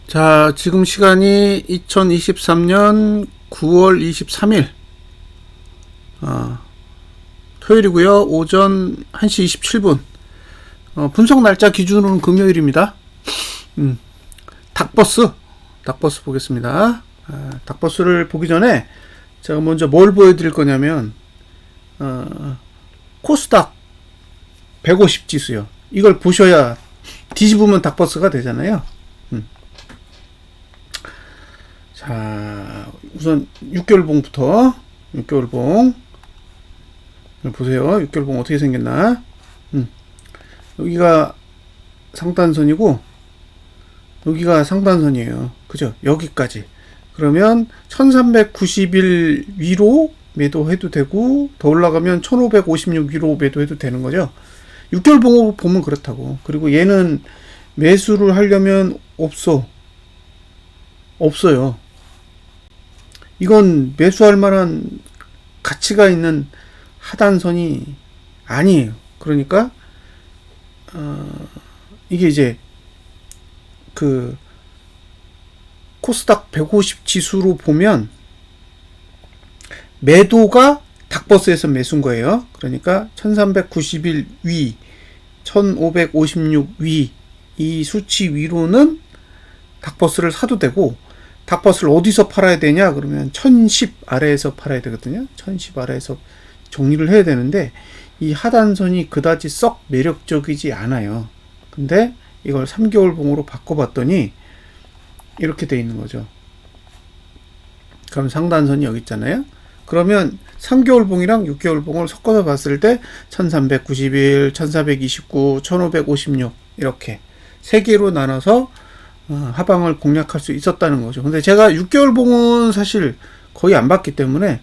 자, 지금 시간이 2023년 9월 23일 토요일이고요. 오전 1시 27분 분석 날짜 기준으로는 금요일입니다. 닥버스 보겠습니다. 닥버스를 보기 전에 제가 먼저 뭘 보여드릴 거냐면 코스닥 150 지수요. 이걸 보셔야 뒤집으면 닥버스가 되잖아요. 자, 우선 6개월봉부터 6개월봉 보세요. 6개월봉 어떻게 생겼나. 여기가 상단선이고 여기가 상단선이에요. 그죠? 여기까지. 그러면 1390일 위로 매도해도 되고 더 올라가면 1556 위로 매도해도 되는 거죠. 6개월봉으로 보면 그렇다고. 그리고 얘는 매수를 하려면 없어요. 이건 매수할 만한 가치가 있는 하단선이 아니에요. 그러니까 이게 이제 그 코스닥 150 지수로 보면 매도가 닥버스에서 매수인 거예요. 그러니까 1391 위, 1556 위, 이 수치 위로는 닥버스를 사도 되고, 닥버스를 어디서 팔아야 되냐 그러면 1010 아래에서 팔아야 되거든요. 1010 아래에서 정리를 해야 되는데 이 하단선이 그다지 썩 매력적이지 않아요. 근데 이걸 3개월 봉으로 바꿔봤더니 이렇게 돼 있는 거죠. 그럼 상단선이 여기 있잖아요. 그러면 3개월 봉이랑 6개월 봉을 섞어서 봤을 때 1391, 1429, 1556 이렇게 세 개로 나눠서 하방을 공략할 수 있었다는 거죠. 근데 제가 6개월 봉은 사실 거의 안 봤기 때문에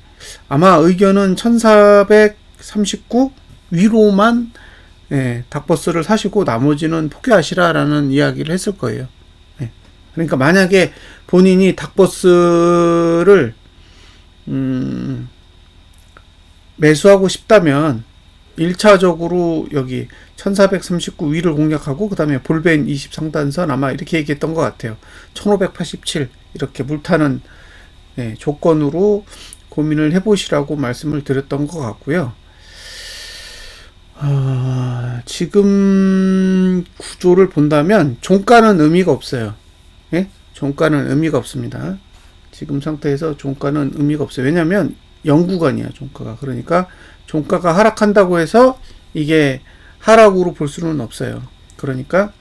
아마 의견은 1439 위로만 닥버스를 사시고 나머지는 포기하시라라는 이야기를 했을 거예요. 그러니까 만약에 본인이 닥버스를 매수하고 싶다면 1차적으로 여기 1439 위를 공략하고 그 다음에 볼벤 20 상단선 아마 이렇게 얘기했던 것 같아요. 1587 이렇게 물타는 조건으로 고민을 해보시라고 말씀을 드렸던 것 같고요. 지금 구조를 본다면 종가는 의미가 없어요. 종가는 의미가 없습니다. 지금 상태에서 종가는 의미가 없어요. 왜냐하면 영구간이야 종가가. 그러니까 종가가 하락한다고 해서 이게 하락으로 볼 수는 없어요. 그러니까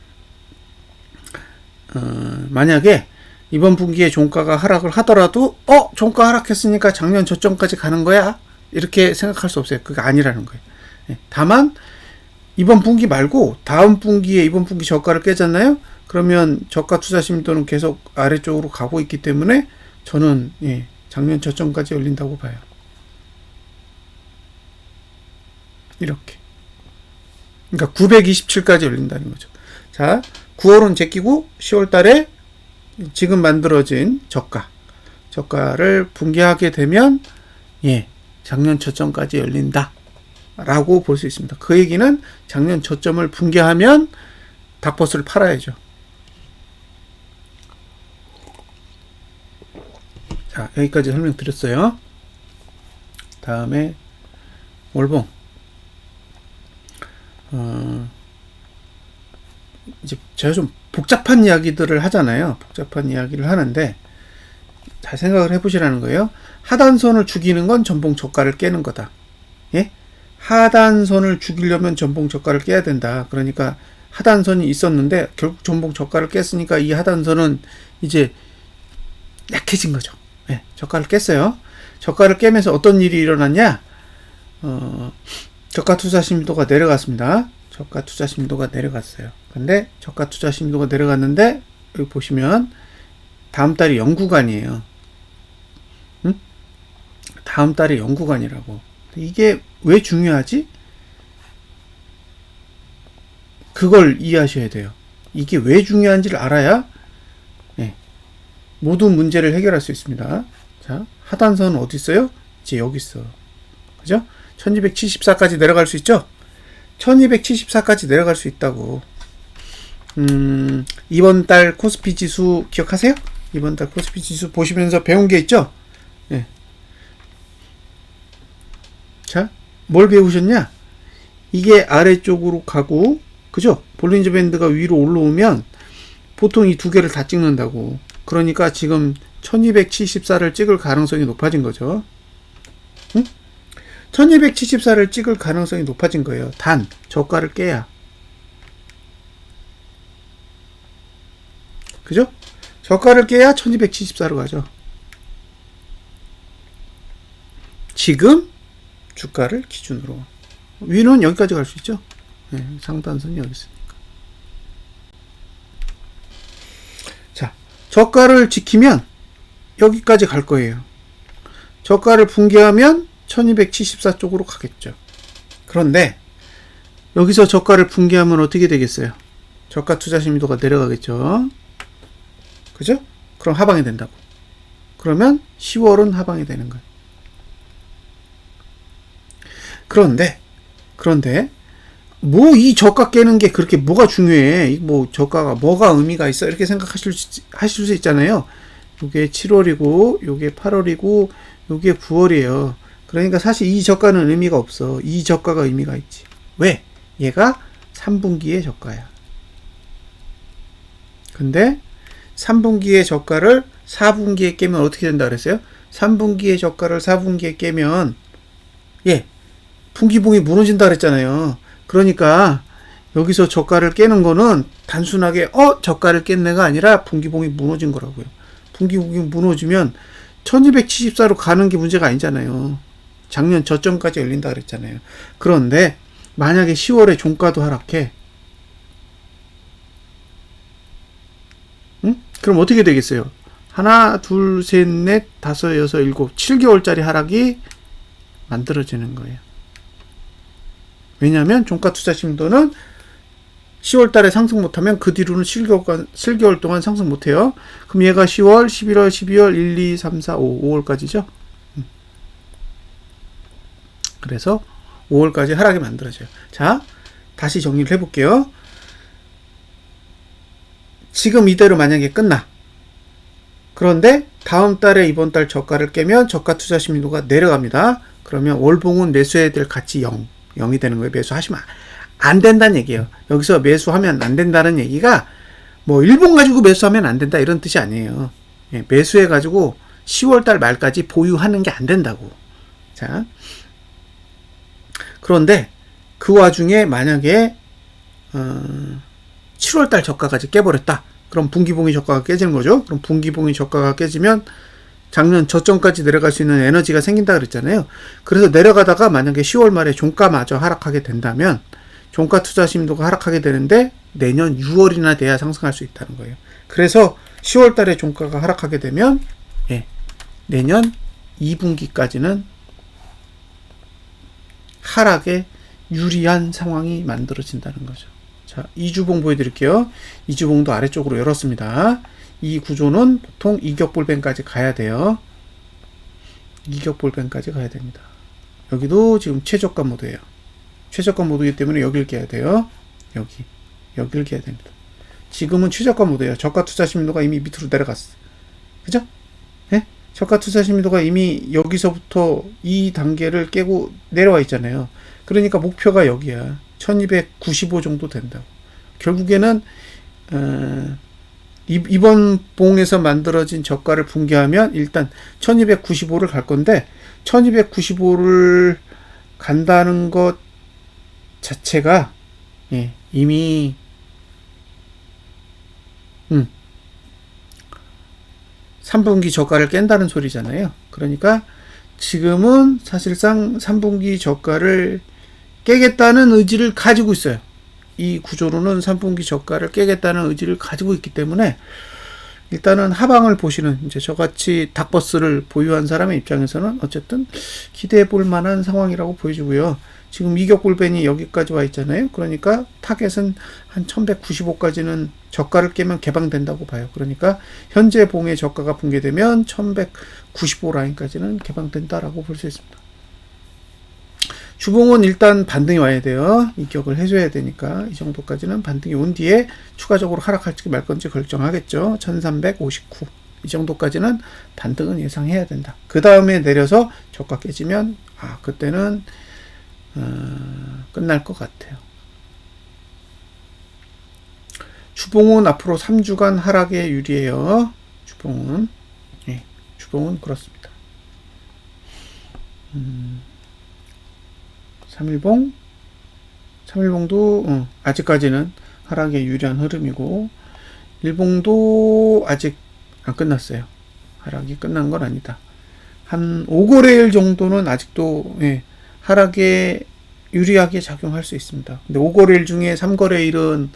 만약에 이번 분기에 종가가 하락을 하더라도 종가 하락했으니까 작년 저점까지 가는 거야 이렇게 생각할 수 없어요. 그게 아니라는 거예요. 다만 이번 분기 말고 다음 분기에 이번 분기 저가를 깨잖아요. 그러면 저가 투자 심도는 계속 아래쪽으로 가고 있기 때문에 저는 작년 저점까지 열린다고 봐요. 이렇게. 그러니까 927까지 열린다는 거죠. 자, 9월은 제끼고 10월 달에 지금 만들어진 저가를 붕괴하게 되면 작년 저점까지 열린다 라고 볼 수 있습니다. 그 얘기는 작년 저점을 붕괴하면 닥버스를 팔아야죠. 자, 여기까지 설명드렸어요. 다음에 월봉. 이제 제가 좀 복잡한 이야기들을 하잖아요. 복잡한 이야기를 하는데 잘 생각을 해보시라는 거예요. 하단선을 죽이는 건 전봉 저가를 깨는 거다. 하단선을 죽이려면 전봉 저가를 깨야 된다. 그러니까 하단선이 있었는데 결국 전봉 저가를 깼으니까 이 하단선은 이제 약해진 거죠. 저가를 깼어요. 저가를 깨면서 어떤 일이 일어났냐? 저가 투자 심도가 내려갔습니다. 저가 투자 심도가 내려갔어요. 근데 저가 투자 심도가 내려갔는데 여기 보시면 다음 달이 영구간이에요. 다음 달이 영구간이라고. 이게 왜 중요하지? 그걸 이해하셔야 돼요. 이게 왜 중요한지를 알아야 모든 문제를 해결할 수 있습니다. 자, 하단선은 어디 있어요? 이제 여기 있어. 그죠? 1274까지 내려갈 수 있죠? 1274까지 내려갈 수 있다고. 이번 달 코스피 지수 기억하세요? 이번 달 코스피 지수 보시면서 배운 게 있죠? 예. 자, 뭘 배우셨냐? 이게 아래쪽으로 가고, 그죠? 볼린저 밴드가 위로 올라오면 보통 이 두 개를 다 찍는다고. 그러니까 지금 1274를 찍을 가능성이 높아진 거죠. 응? 1274를 찍을 가능성이 높아진 거예요. 단, 저가를 깨야. 그죠? 저가를 깨야 1274로 가죠. 지금 주가를 기준으로. 위는 여기까지 갈 수 있죠? 네, 상단선이 여기 있으니까. 자, 저가를 지키면 여기까지 갈 거예요. 저가를 붕괴하면 1274 쪽으로 가겠죠. 그런데 여기서 저가를 붕괴하면 어떻게 되겠어요? 저가 투자 심리도가 내려가겠죠. 그죠? 그럼 하방이 된다고. 그러면 10월은 하방이 되는 거예요. 그런데 뭐 이 저가 깨는 게 그렇게 뭐가 중요해? 뭐 저가가 뭐가 의미가 있어? 이렇게 생각하실 수 있잖아요. 요게 7월이고 요게 8월이고 요게 9월이에요. 그러니까 사실 이 저가는 의미가 없어. 이 저가가 의미가 있지. 왜? 얘가 3분기의 저가야. 근데 3분기의 저가를 4분기에 깨면 어떻게 된다 그랬어요? 3분기의 저가를 4분기에 깨면 분기봉이 무너진다 그랬잖아요. 그러니까 여기서 저가를 깨는 거는 단순하게 저가를 깼네가 아니라 분기봉이 무너진 거라고요. 분기봉이 무너지면 1274로 가는 게 문제가 아니잖아요. 작년 저점까지 열린다 그랬잖아요. 그런데 만약에 10월에 종가도 하락해. 그럼 어떻게 되겠어요? 하나, 둘, 셋, 넷, 다섯, 여섯, 일곱, 7개월짜리 하락이 만들어지는 거예요. 왜냐하면 종가 투자 심도는 10월 달에 상승 못하면 그 뒤로는 7개월 동안 상승 못해요. 그럼 얘가 10월, 11월, 12월, 1, 2, 3, 4, 5, 5월까지죠. 그래서 5월까지 하락이 만들어져요. 자, 다시 정리를 해볼게요. 지금 이대로 만약에 끝나. 그런데 다음 달에 이번 달 저가를 깨면 저가 투자 심리도가 내려갑니다. 그러면 월봉은 매수해야 될 가치 0이 되는 거예요. 매수하시면 안 된다는 얘기예요. 여기서 매수하면 안 된다는 얘기가 뭐 일본 가지고 매수하면 안 된다 이런 뜻이 아니에요. 매수해 가지고 10월 달 말까지 보유하는 게 안 된다고. 자, 그런데 그 와중에 만약에 7월 달 저가까지 깨버렸다. 그럼 분기봉이 저가가 깨지는 거죠. 그럼 분기봉이 저가가 깨지면 작년 저점까지 내려갈 수 있는 에너지가 생긴다 그랬잖아요. 그래서 내려가다가 만약에 10월 말에 종가마저 하락하게 된다면 종가 투자 심도가 하락하게 되는데 내년 6월이나 돼야 상승할 수 있다는 거예요. 그래서 10월 달에 종가가 하락하게 되면 내년 2분기까지는 하락에 유리한 상황이 만들어진다는 거죠. 자, 이주봉 보여드릴게요. 이주봉도 아래쪽으로 열었습니다. 이 구조는 보통 이격볼뱅까지 가야 돼요. 이격볼뱅까지 가야 됩니다. 여기도 지금 최저가 모드예요. 최저가 모드이기 때문에 여길 깨야 돼요. 여길 깨야 됩니다. 지금은 최저가 모드예요. 저가 투자 심리도가 이미 밑으로 내려갔어. 그죠? 네? 저가 투자 심리도가 이미 여기서부터 이 단계를 깨고 내려와 있잖아요. 그러니까 목표가 여기야. 1295 정도 된다고. 결국에는 이번 봉에서 만들어진 저가를 붕괴하면 일단 1295를 갈 건데 1295를 간다는 것 자체가 이미 3분기 저가를 깬다는 소리잖아요. 그러니까 지금은 사실상 3분기 저가를 깨겠다는 의지를 가지고 있어요. 이 구조로는 3분기 저가를 깨겠다는 의지를 가지고 있기 때문에 일단은 하방을 보시는 이제 저같이 닥버스를 보유한 사람의 입장에서는 어쨌든 기대해 볼 만한 상황이라고 보여지고요. 지금 이격골벤이 여기까지 와 있잖아요. 그러니까 타겟은 한 1195까지는 저가를 깨면 개방된다고 봐요. 그러니까 현재 봉의 저가가 붕괴되면 1195 라인까지는 개방된다라고 볼 수 있습니다. 주봉은 일단 반등이 와야 돼요. 이격을 해줘야 되니까 이 정도까지는 반등이 온 뒤에 추가적으로 하락할지 말 건지 결정하겠죠. 1359 이 정도까지는 반등은 예상해야 된다. 그 다음에 내려서 저가 깨지면 그때는 끝날 것 같아요. 주봉은 앞으로 3주간 하락에 유리해요. 주봉은 주봉은 그렇습니다. 3일봉도 아직까지는 하락에 유리한 흐름이고, 일봉도 아직 안 끝났어요. 하락이 끝난 건 아니다. 한 5거래일 정도는 아직도 하락에 유리하게 작용할 수 있습니다. 근데 5거래일 중에 3거래일은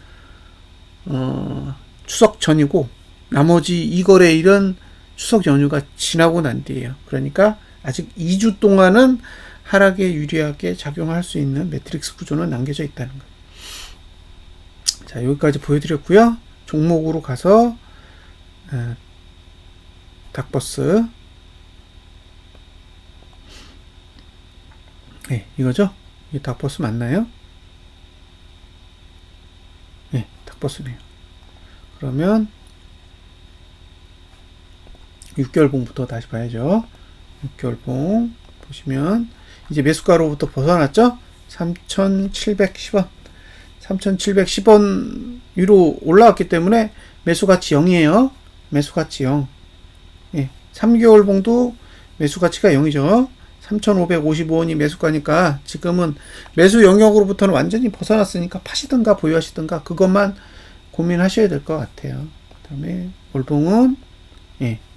추석 전이고 나머지 2거래일은 추석 연휴가 지나고 난 뒤에요. 그러니까 아직 2주 동안은 하락에 유리하게 작용할 수 있는 매트릭스 구조는 남겨져 있다는 거예요. 자, 여기까지 보여드렸고요. 종목으로 가서 닥버스 이거죠? 이 닥버스 맞나요? 닥버스네요. 그러면 6개월봉부터 다시 봐야죠. 6개월봉 보시면 이제 매수가로부터 벗어났죠? 3,710원 3,710원 위로 올라왔기 때문에 매수가치 0이에요. 매수가치 0. 3개월봉도 매수가치가 0이죠. 3,555원이 매수가니까 지금은 매수 영역으로부터는 완전히 벗어났으니까 파시든가 보유하시든가 그것만 고민하셔야 될 것 같아요. 그 다음에 월봉은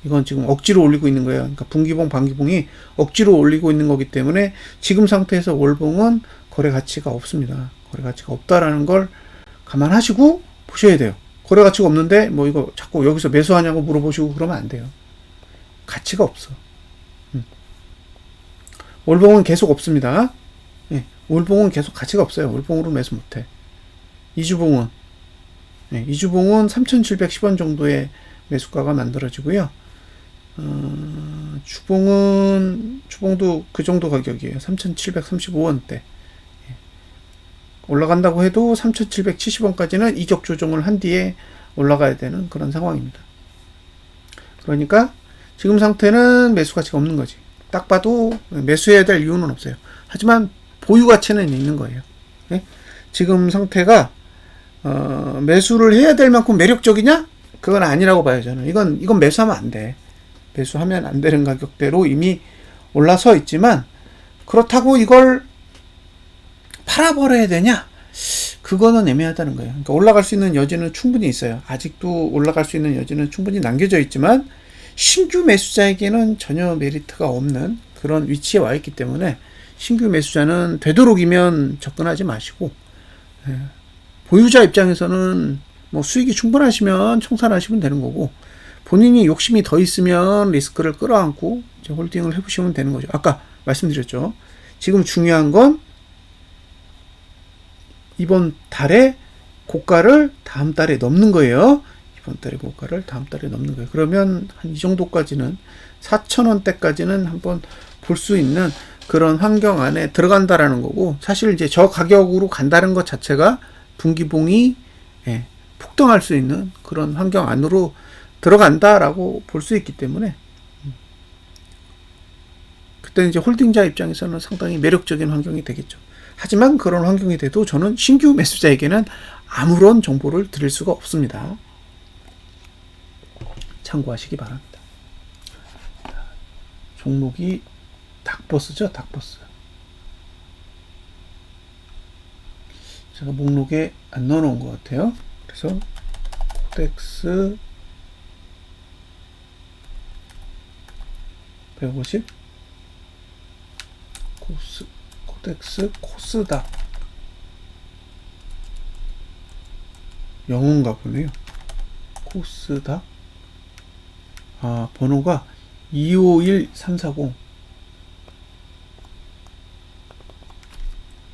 이건 지금 억지로 올리고 있는 거예요. 그러니까 분기봉, 반기봉이 억지로 올리고 있는 거기 때문에 지금 상태에서 월봉은 거래 가치가 없습니다. 거래 가치가 없다라는 걸 감안하시고 보셔야 돼요. 거래 가치가 없는데 뭐 이거 자꾸 여기서 매수하냐고 물어보시고 그러면 안 돼요. 가치가 없어. 월봉은 계속 없습니다. 월봉은 계속 가치가 없어요. 월봉으로 매수 못해. 이주봉은 3,710원 정도의 매수가가 만들어지고요. 주봉도 그 정도 가격이에요. 3,735원대. 올라간다고 해도 3,770원까지는 이격 조정을 한 뒤에 올라가야 되는 그런 상황입니다. 그러니까 지금 상태는 매수 가치가 없는 거지. 딱 봐도 매수해야 될 이유는 없어요. 하지만 보유 가치는 있는 거예요. 지금 상태가 매수를 해야 될 만큼 매력적이냐? 그건 아니라고 봐요, 저는. 이건 매수하면 안 돼. 매수하면 안 되는 가격대로 이미 올라서 있지만, 그렇다고 이걸 팔아버려야 되냐? 그거는 애매하다는 거예요. 그러니까 올라갈 수 있는 여지는 충분히 있어요. 아직도 올라갈 수 있는 여지는 충분히 남겨져 있지만, 신규 매수자에게는 전혀 메리트가 없는 그런 위치에 와 있기 때문에, 신규 매수자는 되도록이면 접근하지 마시고, 보유자 입장에서는 뭐 수익이 충분하시면 청산하시면 되는 거고, 본인이 욕심이 더 있으면 리스크를 끌어안고 이제 홀딩을 해보시면 되는 거죠. 아까 말씀드렸죠. 지금 중요한 건 이번 달에 고가를 다음 달에 넘는 거예요. 이번 달에 고가를 다음 달에 넘는 거예요. 그러면 한 이 정도까지는 4,000원대까지는 한번 볼 수 있는 그런 환경 안에 들어간다라는 거고, 사실 이제 저 가격으로 간다는 것 자체가 분기봉이 폭등할 수 있는 그런 환경 안으로 들어간다라고 볼 수 있기 때문에, 그때 이제 홀딩자 입장에서는 상당히 매력적인 환경이 되겠죠. 하지만 그런 환경이 돼도 저는 신규 매수자에게는 아무런 정보를 드릴 수가 없습니다. 참고하시기 바랍니다. 종목이 닥버스죠, 닥버스. 제가 목록에 안 넣어놓은 것 같아요. 그래서 코덱스 150 코덱스 코스닥 영어인가 보네요. 코스닥 번호가 251340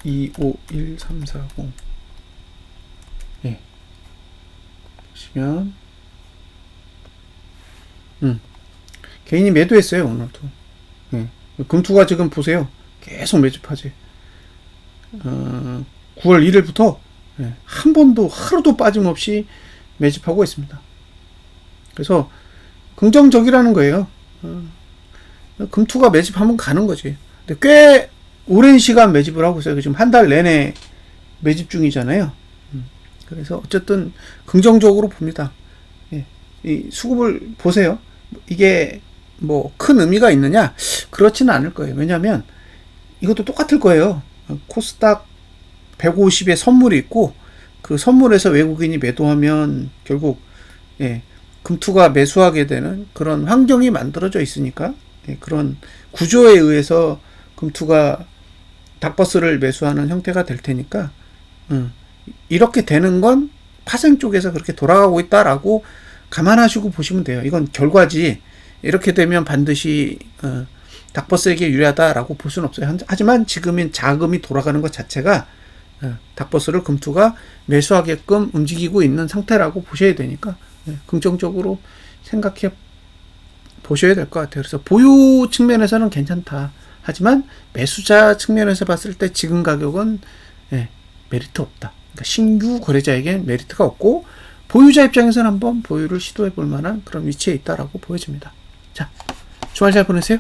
251340 보시면 개인이 매도했어요. 오늘도 금투가 지금 보세요. 계속 매집하지. 9월 1일부터 한 번도 하루도 빠짐없이 매집하고 있습니다. 그래서 긍정적이라는 거예요. 금투가 매집하면 가는 거지. 근데 꽤 오랜 시간 매집을 하고 있어요. 지금 한 달 내내 매집 중이잖아요. 그래서 어쨌든 긍정적으로 봅니다. 이 수급을 보세요. 이게 뭐 큰 의미가 있느냐? 그렇지는 않을 거예요. 왜냐하면 이것도 똑같을 거예요. 코스닥 150에 선물이 있고 그 선물에서 외국인이 매도하면 결국 금투가 매수하게 되는 그런 환경이 만들어져 있으니까 그런 구조에 의해서 금투가 닥버스를 매수하는 형태가 될 테니까 이렇게 되는 건 파생 쪽에서 그렇게 돌아가고 있다라고 감안하시고 보시면 돼요. 이건 결과지 이렇게 되면 반드시 닥버스에게 유리하다라고 볼 수는 없어요. 하지만 지금은 자금이 돌아가는 것 자체가 닥버스를 금투가 매수하게끔 움직이고 있는 상태라고 보셔야 되니까 긍정적으로 생각해 보셔야 될 것 같아요. 그래서 보유 측면에서는 괜찮다. 하지만 매수자 측면에서 봤을 때 지금 가격은 메리트 없다. 그러니까 신규 거래자에겐 메리트가 없고 보유자 입장에서는 한번 보유를 시도해 볼 만한 그런 위치에 있다라고 보여집니다. 자, 주말 잘 보내세요.